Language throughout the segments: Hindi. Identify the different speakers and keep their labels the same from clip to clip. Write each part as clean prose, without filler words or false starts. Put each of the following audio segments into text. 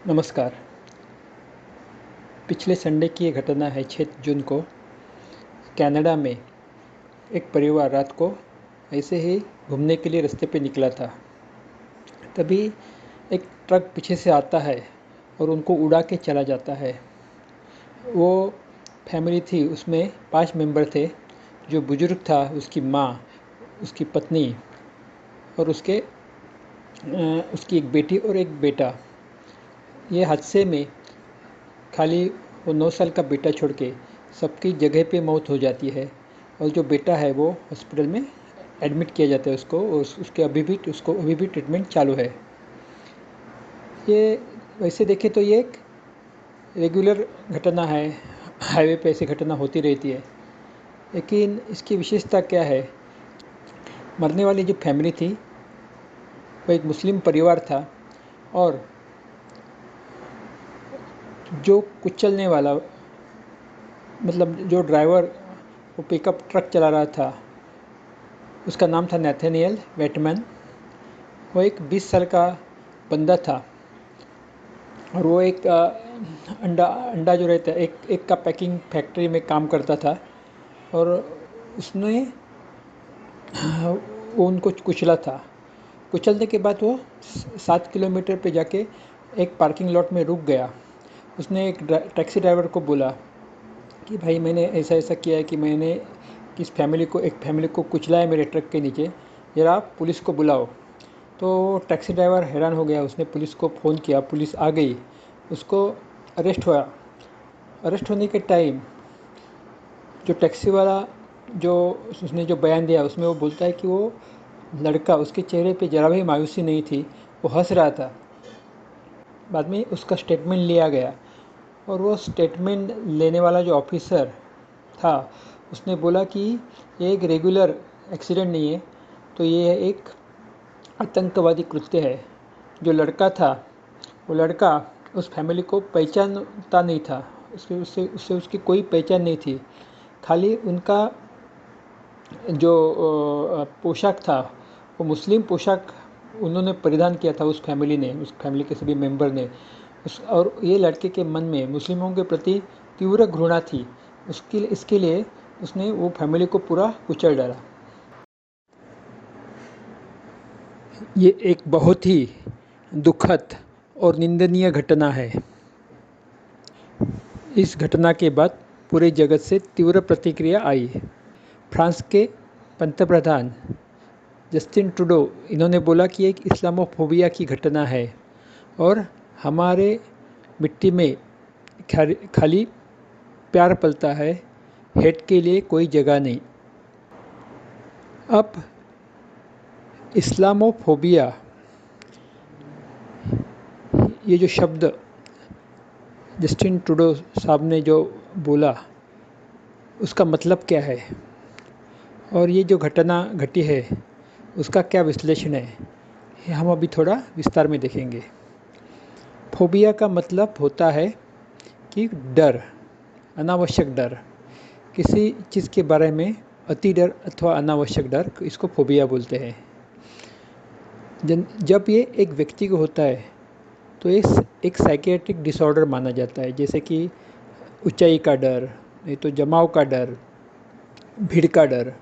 Speaker 1: नमस्कार। पिछले संडे की ये घटना है 6 जून को। कनाडा में एक परिवार रात को ऐसे ही घूमने के लिए रास्ते पे निकला था। तभी एक ट्रक पीछे से आता है और उनको उड़ा के चला जाता है। वो फैमिली थी, उसमें 5 मेंबर थे। जो बुजुर्ग था, उसकी माँ, उसकी पत्नी और उसकी एक बेटी और एक बेटा। ये हादसे में खाली वो 9 साल का बेटा छोड़ के सबकी जगह पे मौत हो जाती है। और जो बेटा है वो हॉस्पिटल में एडमिट किया जाता है उसको, और उसको अभी भी ट्रीटमेंट चालू है। ये वैसे देखें तो ये एक रेगुलर घटना है, हाईवे पे ऐसी घटना होती रहती है। लेकिन इसकी विशेषता क्या है? मरने वाली जो फैमिली थी वो एक मुस्लिम परिवार था, और जो कुचलने वाला, मतलब जो ड्राइवर वो पिकअप ट्रक चला रहा था, उसका नाम था नेथानियल वेटमैन। वो एक 20 साल का बंदा था, और वो एक अंडा जो रहता है, एक का पैकिंग फैक्ट्री में काम करता था। और उसने वो उनको कुचला था। कुचलने के बाद वो 7 किलोमीटर पे जाके एक पार्किंग लॉट में रुक गया। उसने एक टैक्सी ड्राइवर को बोला कि भाई, मैंने ऐसा ऐसा किया है कि मैंने एक फैमिली को कुचला है मेरे ट्रक के नीचे, ज़रा आप पुलिस को बुलाओ। तो टैक्सी ड्राइवर हैरान हो गया। उसने पुलिस को फ़ोन किया, पुलिस आ गई, उसको अरेस्ट हुआ। अरेस्ट होने के टाइम जो टैक्सी वाला, जो उसने जो बयान दिया, उसमें वो बोलता है कि वो लड़का, उसके चेहरे पे ज़रा भी मायूसी नहीं थी, वो हंस रहा था। बाद में उसका स्टेटमेंट लिया गया, और वो स्टेटमेंट लेने वाला जो ऑफिसर था, उसने बोला कि ये एक रेगुलर एक्सीडेंट नहीं है, तो ये एक आतंकवादी कृत्य है। जो लड़का था, वो लड़का उस फैमिली को पहचानता नहीं था। उससे उसकी कोई पहचान नहीं थी। खाली उनका जो पोशाक था, वो मुस्लिम पोशाक उन्होंने परिधान किया था, उस फैमिली के सभी मेंबर ने। और ये लड़के के मन में मुस्लिमों के प्रति तीव्र घृणा थी। इसके लिए उसने वो फैमिली को पूरा कुचल डाला। ये एक बहुत ही दुखद और निंदनीय घटना है। इस घटना के बाद पूरे जगत से तीव्र प्रतिक्रिया आई। फ्रांस के पंतप्रधान जस्टिन ट्रूडो, इन्होंने बोला कि एक इस्लामोफोबिया की घटना है, और हमारे मिट्टी में खाली प्यार पलता है, हेट के लिए कोई जगह नहीं। अब इस्लामोफोबिया, ये जो शब्द जस्टिन ट्रूडो साहब ने जो बोला, उसका मतलब क्या है, और ये जो घटना घटी है उसका क्या विश्लेषण है, ये हम अभी थोड़ा विस्तार में देखेंगे। फोबिया का मतलब होता है कि डर, अनावश्यक डर, किसी चीज़ के बारे में अति डर अथवा अनावश्यक डर, इसको फोबिया बोलते हैं। जब ये एक व्यक्ति को होता है तो एक साइकियाट्रिक डिसऑर्डर माना जाता है, जैसे कि ऊंचाई का डर, नहीं तो जमाव का डर, भीड़ का डर।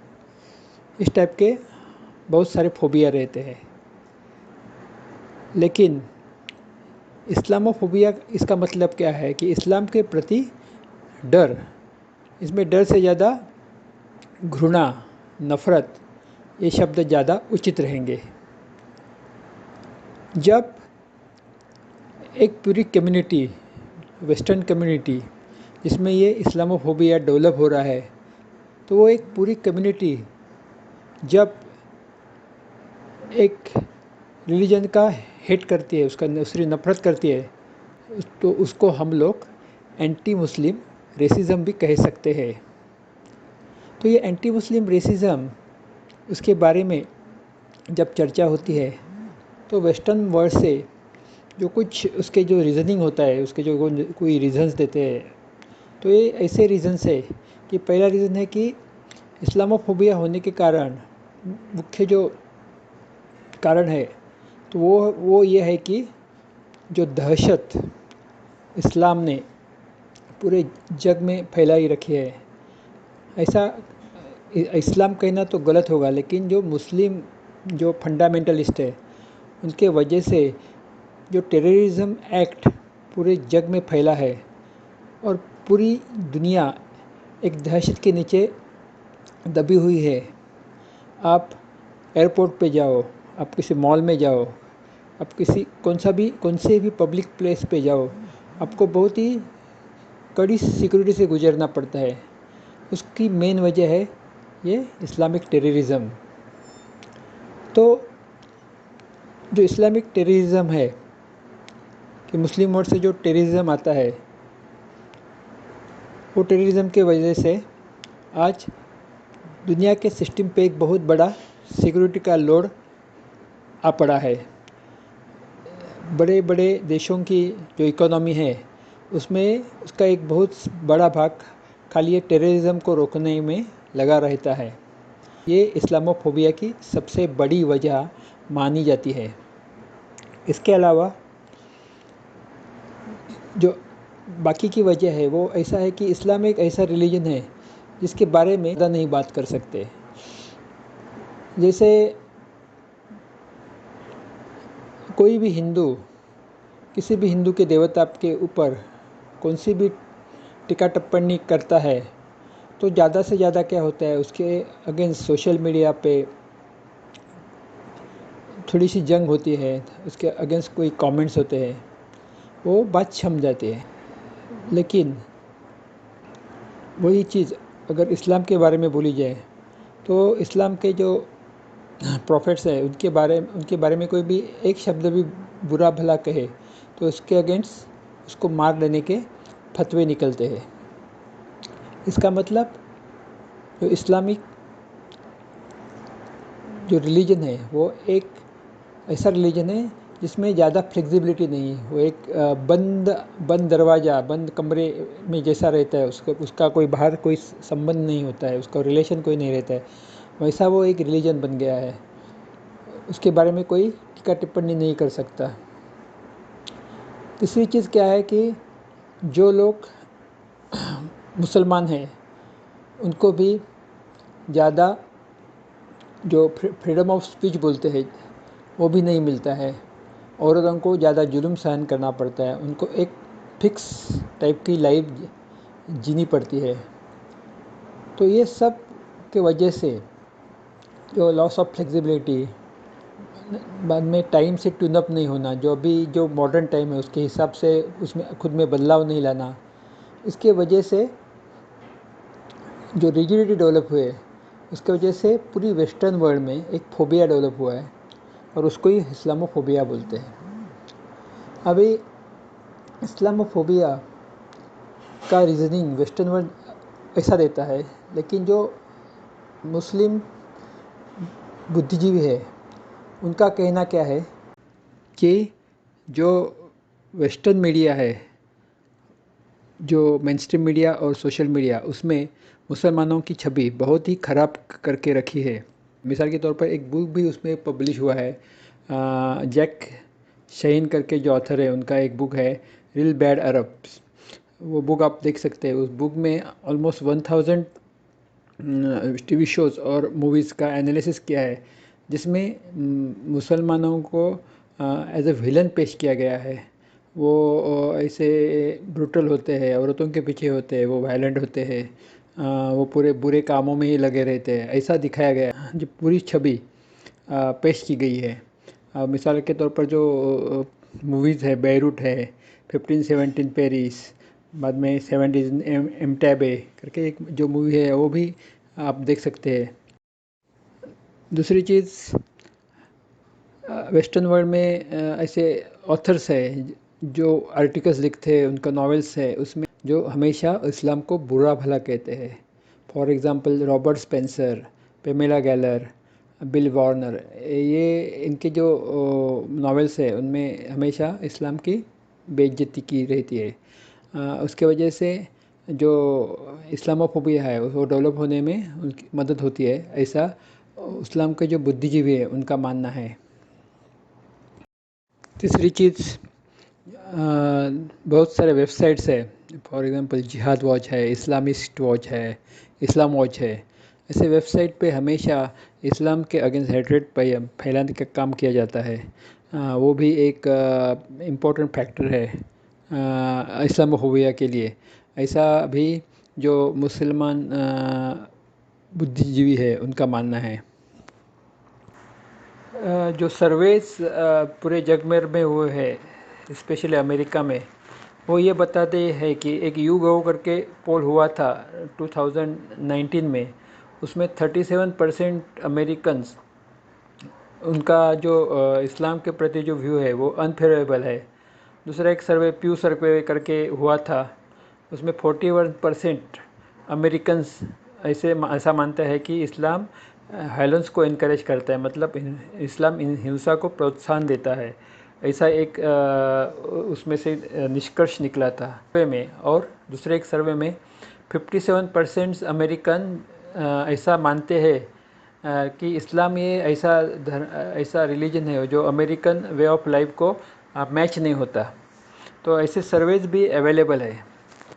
Speaker 1: इस टाइप के बहुत सारे फोबिया रहते हैं। लेकिन इस्लामोफोबिया, इसका मतलब क्या है कि इस्लाम के प्रति डर, इसमें डर से ज़्यादा घृणा, नफ़रत, ये शब्द ज़्यादा उचित रहेंगे। जब एक पूरी कम्युनिटी, वेस्टर्न कम्युनिटी, जिसमें ये इस्लामोफोबिया डेवलप हो रहा है, तो वो एक पूरी कम्युनिटी जब एक रिलीजन का हेट करती है, उसकी नफ़रत करती है, तो उसको हम लोग एंटी मुस्लिम रेसिज़म भी कह सकते हैं। तो ये एंटी मुस्लिम रेसिज़म, उसके बारे में जब चर्चा होती है, तो वेस्टर्न वर्ल्ड से जो कुछ उसके जो रीज़निंग होता है, उसके जो कोई रीज़न्स देते हैं, तो ये ऐसे रीज़न्स है कि पहला रीज़न है कि इस्लामोफोबिया होने के कारण, मुख्य जो कारण है, तो वो ये है कि जो दहशत इस्लाम ने पूरे जग में फैलाई रखी है। ऐसा इस्लाम कहना तो गलत होगा, लेकिन जो मुस्लिम जो फंडामेंटलिस्ट है उनके वजह से जो टेररिज्म एक्ट पूरे जग में फैला है और पूरी दुनिया एक दहशत के नीचे दबी हुई है। आप एयरपोर्ट पे जाओ, आप किसी मॉल में जाओ, आप कौन से भी पब्लिक प्लेस पे जाओ, आपको बहुत ही कड़ी सिक्योरिटी से गुजरना पड़ता है। उसकी मेन वजह है ये इस्लामिक टेररिज्म। तो जो इस्लामिक टेररिज्म है कि मुस्लिम वर्ल्ड से जो टेररिज्म आता है, वो टेररिज्म के वजह से आज दुनिया के सिस्टम पे एक बहुत बड़ा सिक्योरिटी का लोड आ पड़ा है। बड़े बड़े देशों की जो इकोनॉमी है उसमें उसका एक बहुत बड़ा भाग खाली ये टेररिज्म को रोकने में लगा रहता है। ये इस्लामोफोबिया की सबसे बड़ी वजह मानी जाती है। इसके अलावा जो बाकी की वजह है वो ऐसा है कि इस्लाम एक ऐसा रिलीजन है जिसके बारे में ज़्यादा नहीं बात कर सकते। जैसे कोई भी हिंदू किसी भी हिंदू के देवता के ऊपर कौन सी भी टीका टिप्पणी करता है तो ज़्यादा से ज़्यादा क्या होता है, उसके अगेंस्ट सोशल मीडिया पे थोड़ी सी जंग होती है, उसके अगेंस्ट कोई कमेंट्स होते हैं, वो बात छम जाती है। लेकिन वही चीज़ अगर इस्लाम के बारे में बोली जाए तो इस्लाम के जो प्रॉफिट्स हैं उनके बारे में कोई भी एक शब्द भी बुरा भला कहे तो उसके अगेंस्ट उसको मार देने के फतवे निकलते हैं। इसका मतलब जो इस्लामिक जो रिलीजन है वो एक ऐसा रिलीजन है जिसमें ज़्यादा फ्लेक्सिबिलिटी नहीं है। वो एक बंद दरवाज़ा, बंद कमरे में जैसा रहता है, उसका कोई बाहर कोई संबंध नहीं होता है, उसका रिलेशन कोई नहीं रहता है, वैसा वो एक रिलीजन बन गया है। उसके बारे में कोई टीका टिप्पणी नहीं कर सकता। तीसरी चीज़ क्या है कि जो लोग मुसलमान हैं उनको भी ज़्यादा जो फ्रीडम ऑफ स्पीच बोलते हैं वो भी नहीं मिलता है। औरतों को ज़्यादा जुल्म सहन करना पड़ता है, उनको एक फिक्स टाइप की लाइफ जीनी पड़ती है। तो ये सब के वजह से जो लॉस ऑफ फ्लेक्सिबिलिटी, बाद में टाइम से ट्यून अप नहीं होना, जो मॉडर्न टाइम है उसके हिसाब से उसमें खुद में बदलाव नहीं लाना, इसके वजह से जो रिजिडिटी डेवलप हुए उसके वजह से पूरी वेस्टर्न वर्ल्ड में एक फोबिया डेवलप हुआ है और उसको ही इस्लामोफोबिया बोलते हैं। अभी इस्लामोफोबिया का रीज़निंग वेस्टर्न वर्ल्ड ऐसा देता है, लेकिन जो मुस्लिम बुद्धिजीवी है उनका कहना क्या है कि जो वेस्टर्न मीडिया है, जो मेनस्ट्रीम मीडिया और सोशल मीडिया, उसमें मुसलमानों की छवि बहुत ही ख़राब करके रखी है। मिसाल के तौर पर एक बुक भी उसमें पब्लिश हुआ है, जैक शहीन करके जो ऑथर है उनका एक बुक है रियल बैड अरब्स। वो बुक आप देख सकते हैं। उस बुक में ऑलमोस्ट 1000 टीवी शोज़ और मूवीज़ का एनालिसिस किया है, जिसमें मुसलमानों को एज ए विलन पेश किया गया है। वो ऐसे ब्रूटल होते हैं, औरतों के पीछे होते हैं, वो वायलेंट होते हैं, वो पूरे बुरे कामों में ही लगे रहते हैं, ऐसा दिखाया गया है। जो पूरी छवि पेश की गई है। मिसाल के तौर पर जो मूवीज़ है, बेरूट है, 1517 पेरिस, बाद में 70 एमटेबे करके एक जो मूवी है वो भी आप देख सकते हैं। दूसरी चीज़, वेस्टर्न वर्ल्ड में ऐसे ऑथर्स है जो आर्टिकल्स लिखते हैं, उनका नॉवेल्स है, उसमें जो हमेशा इस्लाम को बुरा भला कहते हैं। For example Robert Spencer, Pamela Geller, Bill Warner, ये इनके जो नॉवेल्स है उनमें हमेशा इस्लाम की बेइज्जती की रहती है। उसके वजह से जो इस्लामोफोबिया है वो डेवलप होने में उनकी मदद होती है, ऐसा इस्लाम के जो बुद्धिजीवी है उनका मानना है। तीसरी चीज़, बहुत सारे वेबसाइट्स है। फॉर एग्जांपल जिहाद वॉच है, इस्लामिस्ट वॉच है, इस्लाम वॉच है। ऐसे वेबसाइट पे हमेशा इस्लाम के अगेंस्ट हेट्रेड फैलाने का काम किया जाता है। वो भी एक इम्पोर्टेंट फैक्टर है इस्लामोफोबिया के लिए। ऐसा भी जो मुसलमान बुद्धिजीवी है उनका मानना है। जो सर्वेस पूरे जग में हुए हैं, स्पेशली अमेरिका में, वो ये बताते हैं कि एक YouGov करके पोल हुआ था 2019 में। उसमें 37% अमेरिकन्स, उनका जो इस्लाम के प्रति जो व्यू है वो अनफेवरेबल है। दूसरा एक सर्वे प्यू सर्वे करके हुआ था, उसमें 41% अमेरिकन्स ऐसा मानता है कि इस्लाम वायलेंस को इनकरेज करता है, मतलब इस्लाम हिंसा को प्रोत्साहन देता है। ऐसा एक उसमें से निष्कर्ष निकला था सर्वे में। और दूसरे एक सर्वे में 57% अमेरिकन ऐसा मानते हैं कि इस्लाम ये ऐसा रिलीजन है जो अमेरिकन वे ऑफ लाइफ को मैच नहीं होता। तो ऐसे सर्वेज भी अवेलेबल है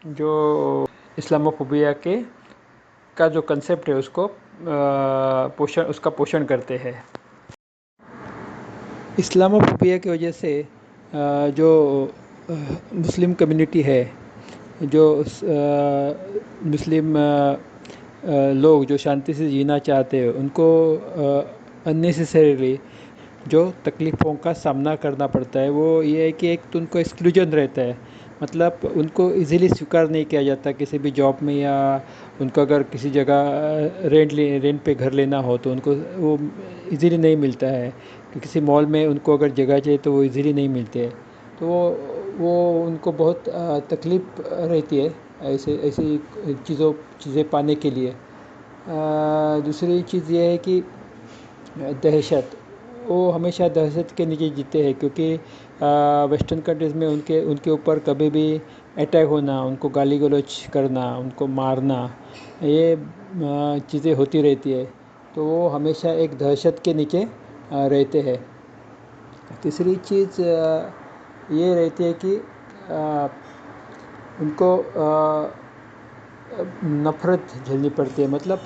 Speaker 1: जो इस्लामोफोबिया के का जो कंसेप्ट है उसको उसका पोषण करते हैं। इस्लामोफोबिया की वजह से जो मुस्लिम कम्युनिटी है, जो मुस्लिम लोग जो शांति से जीना चाहते हैं, उनको अननेसेसरीली जो तकलीफ़ों का सामना करना पड़ता है, वो ये है कि एक तो उनको एक्सक्लूजन रहता है। मतलब उनको इजीली स्वीकार नहीं किया जाता किसी भी जॉब में, या उनको अगर किसी जगह रेंट पे घर लेना हो तो उनको वो इजीली नहीं मिलता है। कि किसी मॉल में उनको अगर जगह चाहिए तो वो इजीली नहीं मिलते है। तो वो उनको बहुत तकलीफ़ रहती है ऐसे ऐसी चीज़ें पाने के लिए। दूसरी चीज़ ये है कि दहशत, वो हमेशा दहशत के नीचे जीते हैं, क्योंकि वेस्टर्न कंट्रीज़ में उनके उनके ऊपर कभी भी अटैक होना, उनको गाली गलौज करना, उनको मारना, ये चीज़ें होती रहती है। तो वो हमेशा एक दहशत के नीचे रहते हैं। तीसरी चीज़ ये रहती है कि उनको नफ़रत झेलनी पड़ती है। मतलब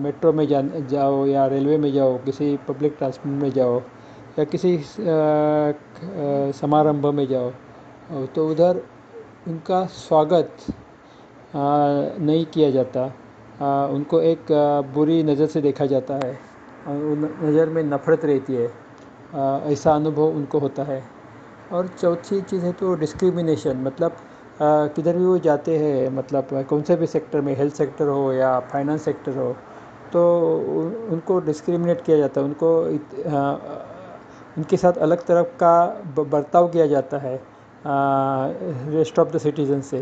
Speaker 1: मेट्रो में जाओ या रेलवे में जाओ, किसी पब्लिक ट्रांसपोर्ट में जाओ, या किसी समारंभ में जाओ, तो उधर उनका स्वागत नहीं किया जाता। उनको एक बुरी नज़र से देखा जाता है, उन नज़र में नफ़रत रहती है। ऐसा अनुभव उनको होता है। और चौथी चीज़ है तो डिस्क्रिमिनेशन, मतलब किधर भी वो जाते हैं, मतलब कौन से भी सेक्टर में, हेल्थ सेक्टर हो या फाइनेंस सेक्टर हो, तो उनको डिस्क्रिमिनेट किया जाता है। उनको उनके साथ अलग तरह का बर्ताव किया जाता है रेस्ट ऑफ द सिटीजन से।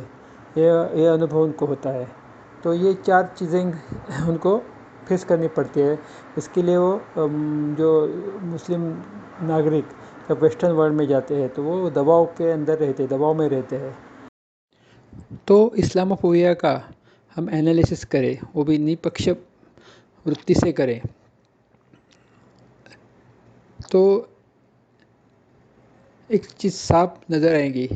Speaker 1: ये अनुभव उनको होता है। तो ये 4 चीज़ें उनको फेस करनी पड़ती है। इसके लिए वो जो मुस्लिम नागरिक जब वेस्टर्न वर्ल्ड में जाते हैं तो वो दबाव के अंदर रहते हैं, दबाव में रहते हैं। तो इस्लामोफोबिया का हम एनालिसिस करें, वो भी निष्पक्ष वृत्ति से करें, तो एक चीज़ साफ नज़र आएगी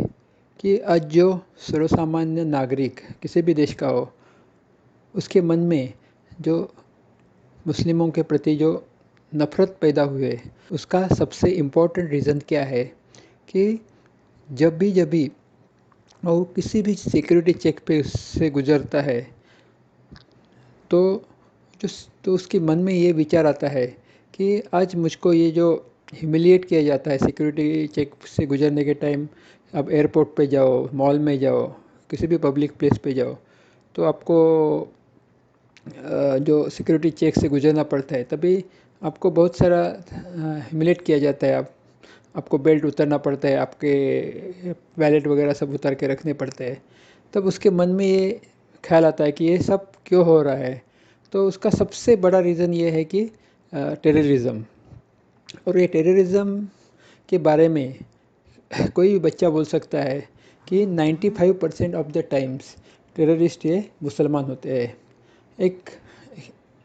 Speaker 1: कि आज जो सर्वसामान्य नागरिक किसी भी देश का हो, उसके मन में जो मुस्लिमों के प्रति जो नफ़रत पैदा हुए, उसका सबसे इम्पोर्टेंट रीज़न क्या है कि जब भी वो किसी भी सिक्योरिटी चेक पे उससे गुज़रता है, तो जो तो उसके मन में ये विचार आता है कि आज मुझको ये जो ह्यूमिलिएट किया जाता है सिक्योरिटी चेक से गुज़रने के टाइम। अब एयरपोर्ट पे जाओ, मॉल में जाओ, किसी भी पब्लिक प्लेस पे जाओ, तो आपको जो सिक्योरिटी चेक से गुज़रना पड़ता है, तभी आपको बहुत सारा ह्यूमिलेट किया जाता है। आपको बेल्ट उतारना पड़ता है, आपके वैलेट वगैरह सब उतार के रखने पड़ते हैं। तब उसके मन में ये ख्याल आता है कि ये सब क्यों हो रहा है। तो उसका सबसे बड़ा रीज़न ये है कि टेररिज़म। और ये टेररिज़म के बारे में कोई भी बच्चा बोल सकता है कि 95% ऑफ द टाइम्स टेररिस्ट ये मुसलमान होते हैं। एक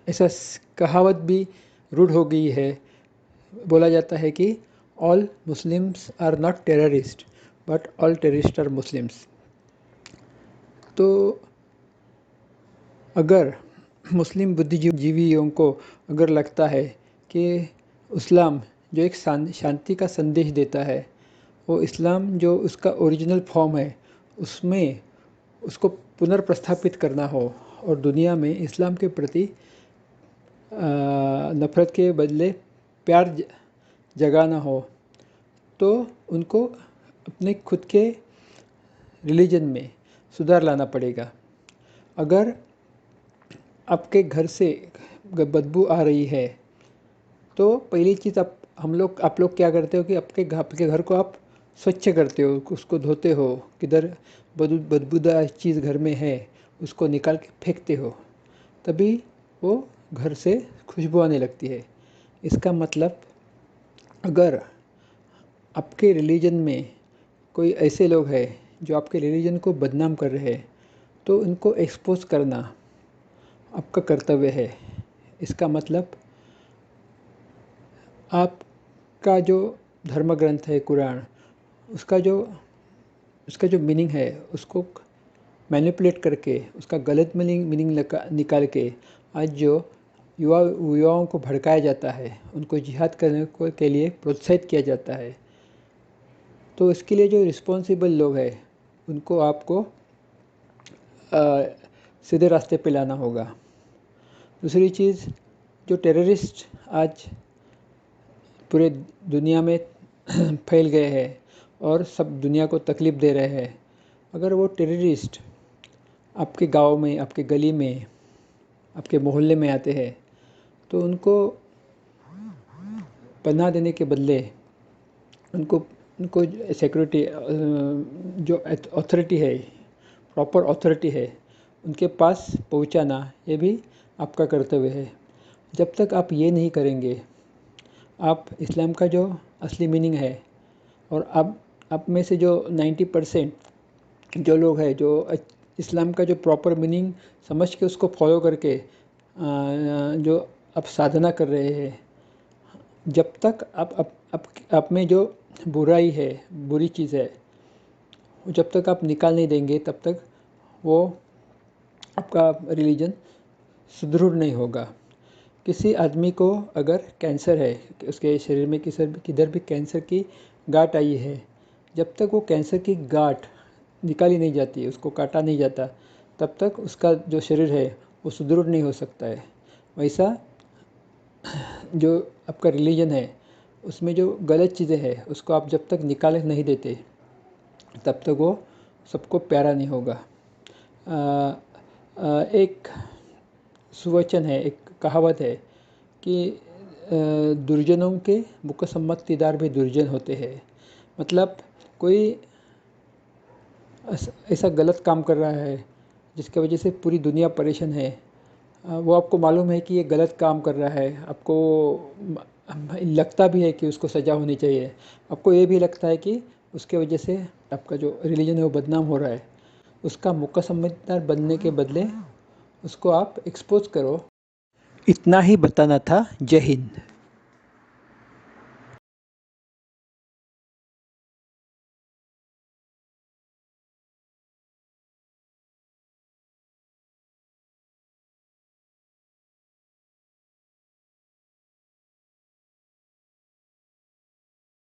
Speaker 1: ऐसा कहावत भी रूढ़ हो गई है, बोला जाता है कि all Muslims are not terrorist but all terrorist are Muslims. तो अगर मुस्लिम बुद्धिजीवियों को अगर लगता है कि इस्लाम जो एक शांति का संदेश देता है, वो इस्लाम जो उसका ओरिजिनल फॉर्म है उसमें उसको पुनर्प्रस्थापित करना हो और दुनिया में इस्लाम के प्रति नफ़रत के बदले प्यार जगाना हो, तो उनको अपने खुद के रिलीजन में सुधार लाना पड़ेगा। अगर आपके घर से बदबू आ रही है तो पहली चीज़ आप लोग क्या करते हो कि आपके घर को आप स्वच्छ करते हो, उसको धोते हो, किधर बदबूदार चीज़ घर में है उसको निकाल के फेंकते हो, तभी वो घर से खुशबू आने लगती है। इसका मतलब अगर आपके रिलीजन में कोई ऐसे लोग हैं जो आपके रिलीजन को बदनाम कर रहे हैं, तो उनको एक्सपोज करना आपका कर्तव्य है। इसका मतलब आपका जो धर्म ग्रंथ है कुरान, उसका जो मीनिंग है उसको मैनिपुलेट करके उसका गलत मीनिंग निकाल के आज जो युवाओं को भड़काया जाता है, उनको जिहाद करने के लिए प्रोत्साहित किया जाता है, तो इसके लिए जो रिस्पॉन्सिबल लोग हैं उनको आपको सीधे रास्ते पे लाना होगा। दूसरी चीज़, जो टेररिस्ट आज पूरे दुनिया में फैल गए हैं और सब दुनिया को तकलीफ़ दे रहे हैं, अगर वो टेररिस्ट आपके गांव में, आपके गली में, आपके मोहल्ले में आते हैं, तो उनको पनाह देने के बदले उनको उनको सिक्योरिटी जो अथॉरिटी है, प्रॉपर अथॉरिटी है, उनके पास पहुंचाना, ये भी आपका कर्तव्य है। जब तक आप ये नहीं करेंगे, आप इस्लाम का जो असली मीनिंग है, और आप में से जो 90% जो लोग हैं जो इस्लाम का जो प्रॉपर मीनिंग समझ के उसको फॉलो करके जो आप साधना कर रहे हैं, जब तक आप में जो बुराई है, बुरी चीज़ है, जब तक आप निकाल नहीं देंगे तब तक वो आपका रिलीजन सुदृढ़ नहीं होगा। किसी आदमी को अगर कैंसर है, उसके शरीर में किधर भी कैंसर की गांठ आई है, जब तक वो कैंसर की गांठ निकाली नहीं जाती, उसको काटा नहीं जाता, तब तक उसका जो शरीर है वो सुदृढ़ नहीं हो सकता है। वैसा जो आपका रिलीजन है उसमें जो गलत चीज़ें हैं उसको आप जब तक निकाल नहीं देते तब तक वो सबको प्यारा नहीं होगा। एक सुवचन है, एक कहावत है कि दुर्जनों के मुकसम्मतिदार भी दुर्जन होते हैं। मतलब कोई ऐसा गलत काम कर रहा है जिसकी वजह से पूरी दुनिया परेशान है, वो आपको मालूम है कि ये गलत काम कर रहा है, आपको लगता भी है कि उसको सज़ा होनी चाहिए, आपको ये भी लगता है कि उसके वजह से आपका जो रिलीजन है वो बदनाम हो रहा है, उसका मुक्का समझदार बनने के बदले उसको आप एक्सपोज करो। इतना ही बताना था। जय हिंद।